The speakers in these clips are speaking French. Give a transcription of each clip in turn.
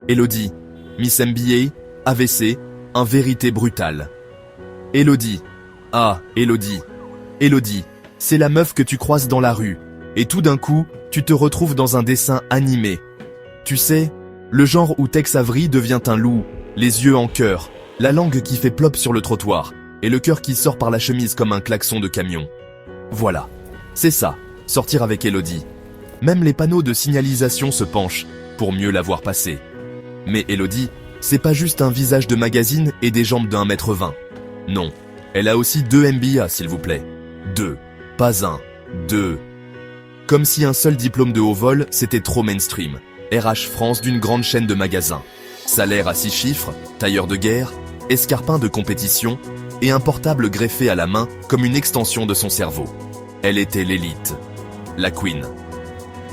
Elodie, Miss MBA, AVC, un vérité brutale. Elodie. Ah, Elodie. Elodie, c'est la meuf que tu croises dans la rue, et tout d'un coup, tu te retrouves dans un dessin animé. Tu sais, le genre où Tex Avery devient un loup, les yeux en cœur, la langue qui fait plop sur le trottoir, et le cœur qui sort par la chemise comme un klaxon de camion. Voilà, c'est ça, sortir avec Elodie. Même les panneaux de signalisation se penchent, pour mieux la voir passer. Mais Elodie, c'est pas juste un visage de magazine et des jambes d'1,20 m. Non, elle a aussi 2 MBA s'il vous plaît. 2, pas 1, 2. Comme si un seul diplôme de haut vol, c'était trop mainstream. RH France d'une grande chaîne de magasins. Salaire à 6 chiffres, tailleur de guerre, escarpin de compétition et un portable greffé à la main comme une extension de son cerveau. Elle était l'élite. La Queen.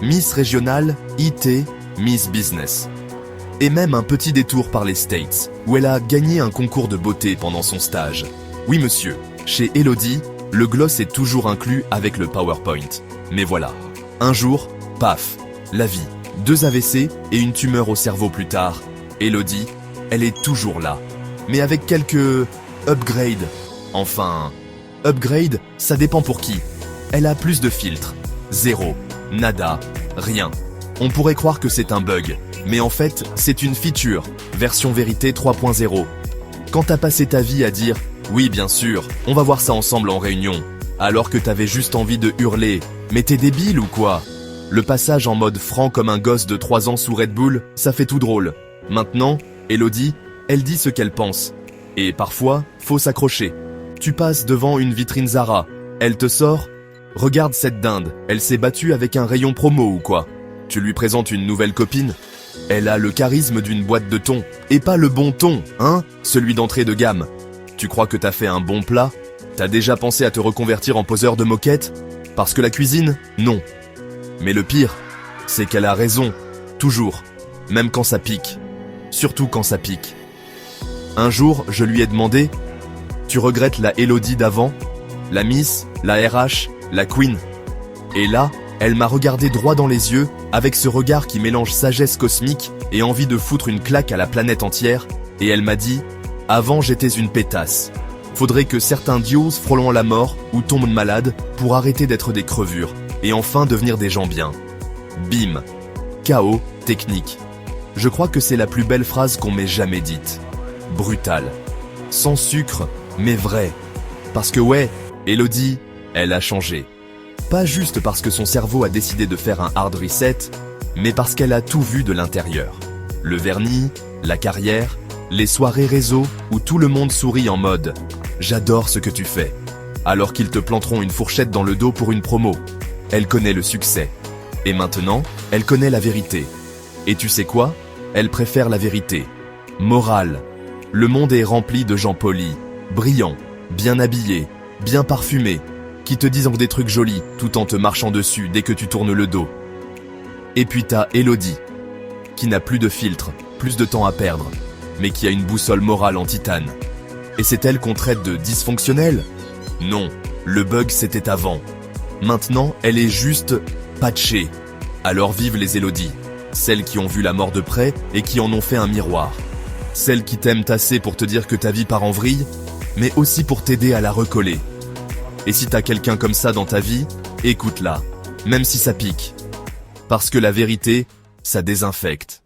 Miss Régionale, IT, Miss Business. Et même un petit détour par les States, où elle a gagné un concours de beauté pendant son stage. Oui monsieur, chez Elodie, le gloss est toujours inclus avec le PowerPoint. Mais voilà, un jour, paf, la vie, 2 AVC et une tumeur au cerveau plus tard. Elodie, elle est toujours là, mais avec quelques upgrades. Enfin, upgrade, ça dépend pour qui. Elle a plus de filtres. 0, nada, rien. On pourrait croire que c'est un bug, mais en fait, c'est une feature, version vérité 3.0. Quand t'as passé ta vie à dire « Oui, bien sûr, on va voir ça ensemble en réunion », alors que t'avais juste envie de hurler « Mais t'es débile ou quoi ?» Le passage en mode franc comme un gosse de 3 ans sous Red Bull, ça fait tout drôle. Maintenant, Elodie, elle dit ce qu'elle pense. Et parfois, faut s'accrocher. Tu passes devant une vitrine Zara, elle te sort « Regarde cette dinde, elle s'est battue avec un rayon promo ou quoi ?» Tu lui présentes une nouvelle copine. Elle a le charisme d'une boîte de thon. Et pas le bon thon, hein, celui d'entrée de gamme. Tu crois que t'as fait un bon plat? T'as déjà pensé à te reconvertir en poseur de moquette? Parce que la cuisine, non. Mais le pire, c'est qu'elle a raison. Toujours. Même quand ça pique. Surtout quand ça pique. Un jour, je lui ai demandé « Tu regrettes la Elodie d'avant? La Miss, la RH, la Queen ?» Et là, elle m'a regardé droit dans les yeux, avec ce regard qui mélange sagesse cosmique et envie de foutre une claque à la planète entière, et elle m'a dit « Avant j'étais une pétasse. Faudrait que certains dios frôlant la mort ou tombent malades pour arrêter d'être des crevures, et enfin devenir des gens bien. » Bim. Chaos, technique. Je crois que c'est la plus belle phrase qu'on m'ait jamais dite. Brutale. Sans sucre, mais vrai. Parce que ouais, Elodie, elle a changé. Pas juste parce que son cerveau a décidé de faire un hard reset, mais parce qu'elle a tout vu de l'intérieur. Le vernis, la carrière, les soirées réseau où tout le monde sourit en mode « J'adore ce que tu fais », alors qu'ils te planteront une fourchette dans le dos pour une promo. Elle connaît le succès. Et maintenant, elle connaît la vérité. Et tu sais quoi? Elle préfère la vérité. Morale. Le monde est rempli de gens polis, brillants, bien habillés, bien parfumés, qui te disent des trucs jolis tout en te marchant dessus dès que tu tournes le dos. Et puis t'as Elodie, qui n'a plus de filtre, plus de temps à perdre, mais qui a une boussole morale en titane. Et c'est elle qu'on traite de dysfonctionnelle? Non, le bug c'était avant. Maintenant, elle est juste patchée. Alors vive les Elodie, celles qui ont vu la mort de près et qui en ont fait un miroir. Celles qui t'aiment assez pour te dire que ta vie part en vrille, mais aussi pour t'aider à la recoller. Et si t'as quelqu'un comme ça dans ta vie, écoute-la, même si ça pique. Parce que la vérité, ça désinfecte.